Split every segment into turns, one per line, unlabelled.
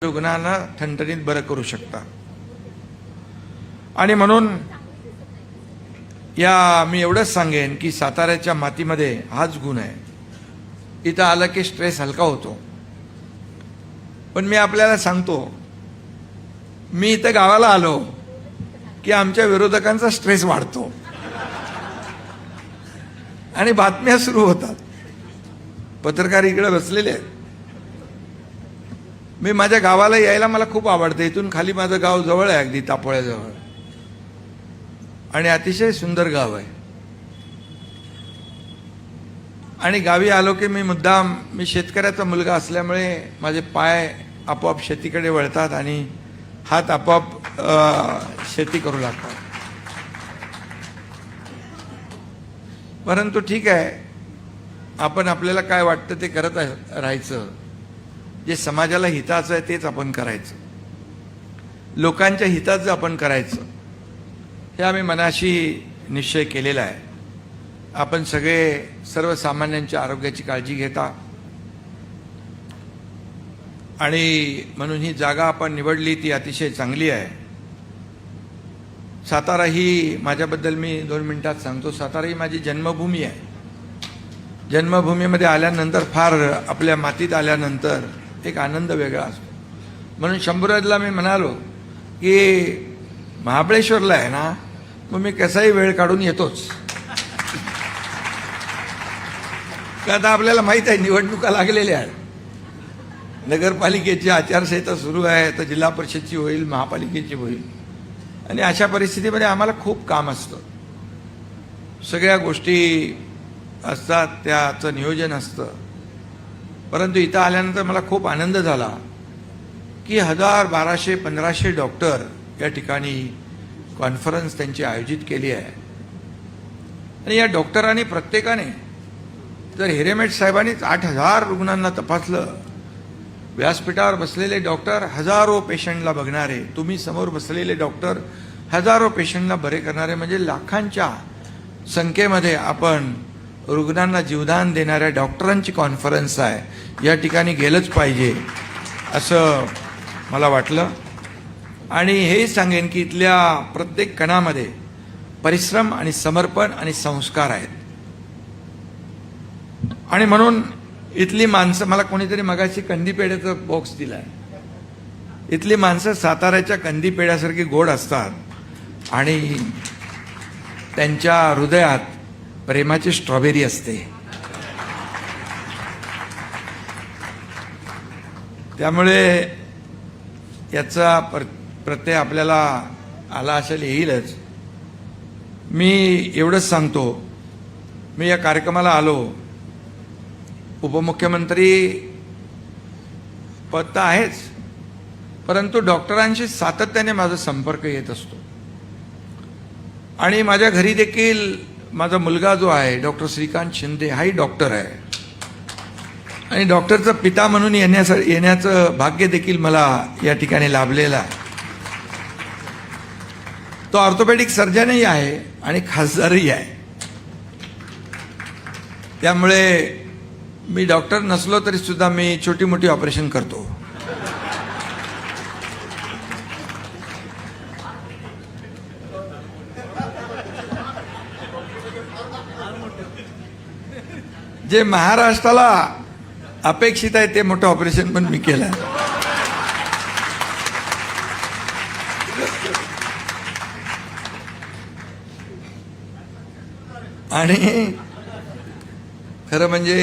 रुग्णांना ठणठणीत बरं करू शकता. आणि म्हणून मी एवढंच सांगेन की साताऱ्याच्या मातीमध्ये हाच गुण आहे. इथं आलं की स्ट्रेस हलका होतो. पण मी आपल्याला सांगतो, मी इथं गावाला आलो की आमच्या विरोधकांचा स्ट्रेस वाढतो आणि बातम्या सुरू होतात. पत्रकार इकडे बसलेले आहेत. मी माझ्या गावाला यायला मला खूप आवडतं. इथून खाली माझं गाव जवळ आहे, अगदी तापोळ्याजवळ, आणि अतिशय सुंदर गाव आहे. आणि गावी आलो की मी शेतकऱ्याचा मुलगा असल्यामुळे माझे पाय आपोआप शेतीकडे वळतात आणि हात आपोआप शेती करू लागतात. परंतु ठीक आहे, आपण आपल्याला काय वाटतं ते करत राहायचं. जे समाजाला हिताचं आहे तेच आपण करायचं, लोकांच्या हिताचं आपण करायचं, हे आम्ही मनाशी निश्चय केलेला आहे. आपण सगळे सर्वसामान्यांच्या आरोग्याची काळजी घेता आणि म्हणून ही जागा आपण निवडली ती अतिशय चांगली आहे. सातारा ही माझ्याबद्दल मी 2 मिनिटात सांगतो. सातारा ही माझी जन्मभूमी आहे. जन्मभूमीमध्ये आल्यानंतर, फार आपल्या मातीत आल्यानंतर एक आनंद वेगळा असतो. म्हणून शंभूराजला मी म्हणालो की महाबळेश्वरला आहे ना, मग मी कसाही वेळ काढून येतोच. का आता आपल्याला माहित आहे निवडणुका लागलेल्या आहेत. नगरपालिकेची आचारसंहिता सुरू आहे, तर जिल्हा परिषदची होईल, महापालिकेची होईल. आणि अशा परिस्थितीमध्ये आम्हाला खूप काम असतं, सगळ्या गोष्टी असतात, त्याचं नियोजन असतं. परंतु इथं आल्यानंतर मला खूप आनंद झाला की 1000, 1200, 1500 डॉक्टर या ठिकाणी कॉन्फरन्स त्यांची आयोजित केली आहे. आणि या डॉक्टरांनी प्रत्येकाने, जर हिरेमेट साहेबांनीच 8000 रुग्णांना तपासलं, व्यासपीठावर बसलेले डॉक्टर हजारो पेशंटला बघणारे, तुम्ही समोर बसलेले डॉक्टर हजारो पेशंटला बरे करणारे, म्हणजे लाखांच्या संख्येमध्ये आपण रुग्णांना जीवदान देणाऱ्या डॉक्टरांची कॉन्फरन्स आहे. या ठिकाणी गेलंच पाहिजे असं मला वाटलं. आणि हेही सांगेन की इथल्या प्रत्येक कणामध्ये परिश्रम आणि समर्पण आणि संस्कार आहेत. आणि म्हणून इथली माणसं, मला कोणीतरी मगाशी कंदीपेढ्याचा बॉक्स दिलाय, इथली माणसं साताऱ्याच्या कंदीपेढ्यासारखी गोड असतात आणि त्यांच्या हृदयात प्रेमाची स्ट्रॉबेरी असते. त्यामुळे याचा प्रत्यय आपल्याला आला असेल, येईलच. मी एवढंच सांगतो, मी या कार्यक्रमाला आलो, उपमुख्यमंत्री पद तर आहेच, परंतु डॉक्टरांशी सातत्याने माझा संपर्क येत असतो. आणि माझ्या घरी देखील माझा मुलगा जो आहे डॉक्टर श्रीकांत शिंदे, हाही डॉक्टर आहे. आणि डॉक्टरचा पिता म्हणून येण्याचं भाग्य देखील मला या ठिकाणी लाभलेलं आहे. तो ऑर्थोपेडिक सर्जनही आहे आणि खासदारही आहे. त्यामुळे मी डॉक्टर नसलो तरी सुद्धा मी छोटी मोठी ऑपरेशन करतो. जे महाराष्ट्राला अपेक्षित आहे ते मोठं ऑपरेशन पण मी केलं. आणि खरं म्हणजे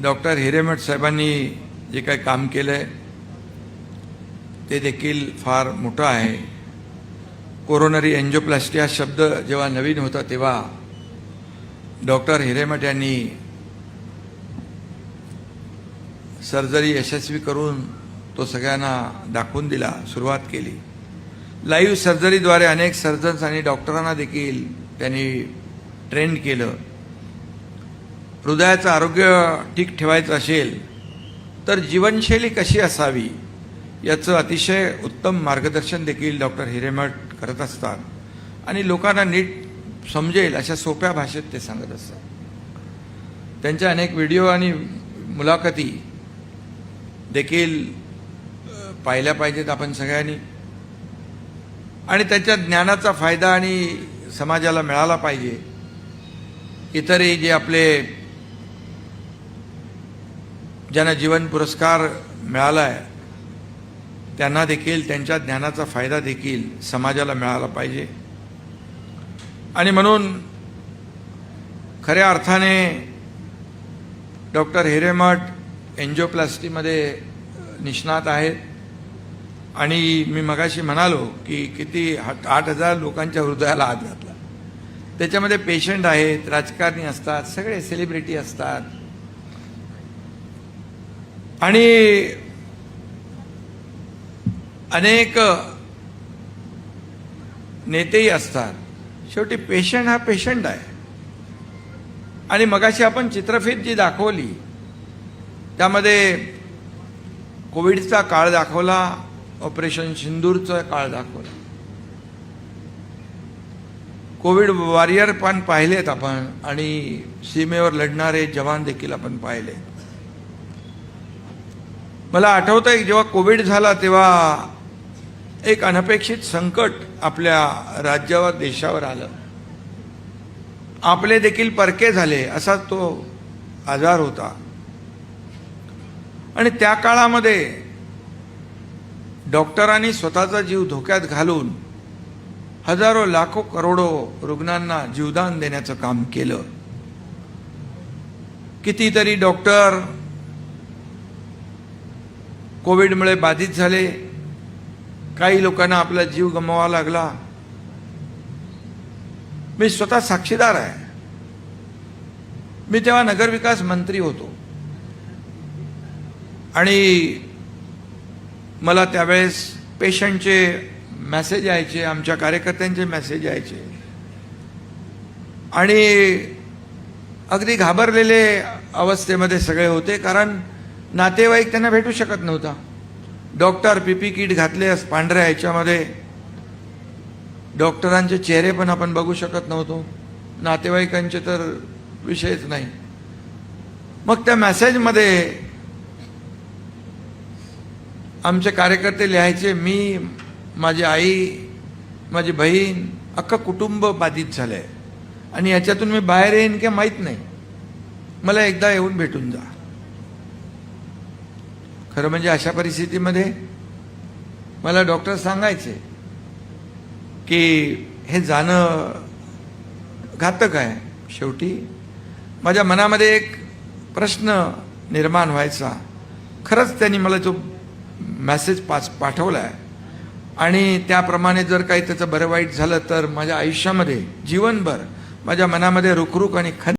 डॉक्टर हिरेमठ साहेबांनी जे काही काम केलंय ते देखील फार मोठं आहे. कोरोनरी एन्जिओप्लास्टी हा शब्द जेव्हा नवीन होता तेव्हा डॉक्टर हिरेमठ यांनी सर्जरी यशस्वी करून तो सगळ्यांना दाखवून दिला, सुरुवात केली. लाईव्ह सर्जरीद्वारे अनेक सर्जन्स आणि डॉक्टरांना देखील त्यांनी ट्रेन केलं. हृदयाचं आरोग्य ठीक ठेवायचं असेल तर जीवनशैली कशी असावी याचं अतिशय उत्तम मार्गदर्शन देखील डॉक्टर हिरेमठ करत असतात. आणि लोकांना नीट समजेल अशा सोप्या भाषेत ते सांगत असतात. त्यांच्या अनेक व्हिडिओ आणि मुलाखती देखील पाहिल्या पाहिजेत आपण सगळ्यांनी, आणि त्याच्या ज्ञानाचा फायदा आणि समाजाला मिळाला पाहिजे. इतरही जे आपले ज्यांना जीवन पुरस्कार मिळाला आहे त्यांना देखील त्यांच्या ज्ञानाचा फायदा देखील समाजाला मिळाला पाहिजे. आणि म्हणून खऱ्या अर्थाने डॉक्टर हिरेमठ एन्जिओप्लास्टीमध्ये निष्णात आहेत. आणि मी मगाशी म्हणालो की किती 8,000 लोकांच्या हृदयाला हात घातला. त्याच्यामध्ये पेशंट आहेत, राजकारणी असतात, सगळे सेलिब्रिटी असतात आणि अनेक नेतेही असतात. शेवटी पेशंट हा पेशंट आहे. आणि मगाशी आपण चित्रफित जी दाखवली त्यामध्ये कोविडचा काळ दाखवला, ऑपरेशन सिंदूरचा काळ दाखवला. कोविड वॉरियर पण पाहिलेत आपण आणि सीमेवर लढणारे जवान देखील आपण पाहिले. मला आठवतंय जेव्हा कोविड झाला तेव्हा एक अनपेक्षित संकट आपल्या राज्यावर, देशावर आलं. आपले देखील परके झाले असा तो आजार होता. आणि त्या काळामध्ये डॉक्टरांनी स्वतःचा जीव धोक्यात घालून हजारो, लाखो, करोडो रुग्णांना जीवदान देण्याचं काम केलं. कितीतरी डॉक्टर कोविडमुळे बाधित झाले. काही लोकांना आपला जीव गमवावा लागला. मी स्वतः साक्षीदार आहे. मी तेव्हा नगरविकास मंत्री होतो आणि मला त्यावेळेस पेशंटचे मेसेज यायचे, आमच्या कार्यकर्त्यांचे मेसेज यायचे आणि अगदी घाबरलेले अवस्थेमध्ये सगळे होते. कारण नातेवाईक त्यांना भेटू शकत नव्हता. डॉक्टर पीपी किट घातले पांढऱ्या ह्याच्यामध्ये, डॉक्टरांचे चेहरे पण आपण बघू शकत नव्हतो, नातेवाईकांचे तर विषयच नाही. मग त्या मेसेजमध्ये आमचे कार्यकर्ते लिहायचे, मी, माझी आई, माझी बहीण, अख्खं कुटुंब बाधित झालंय आणि याच्यातून मी बाहेर येईन की माहीत नाही, मला एकदा येऊन भेटून जा. खरं म्हणजे अशा परिस्थितीमध्ये मला डॉक्टर सांगायचे की हे जाणं घातक आहे. शेवटी माझ्या मनामध्ये एक प्रश्न निर्माण व्हायचा, खरंच त्यांनी मला जो मेसेज पाठवला आहे आणि त्याप्रमाणे जर काही त्याचं बरं वाईट झालं तर माझ्या आयुष्यामध्ये जीवनभर माझ्या मनामध्ये रुखरुख आणि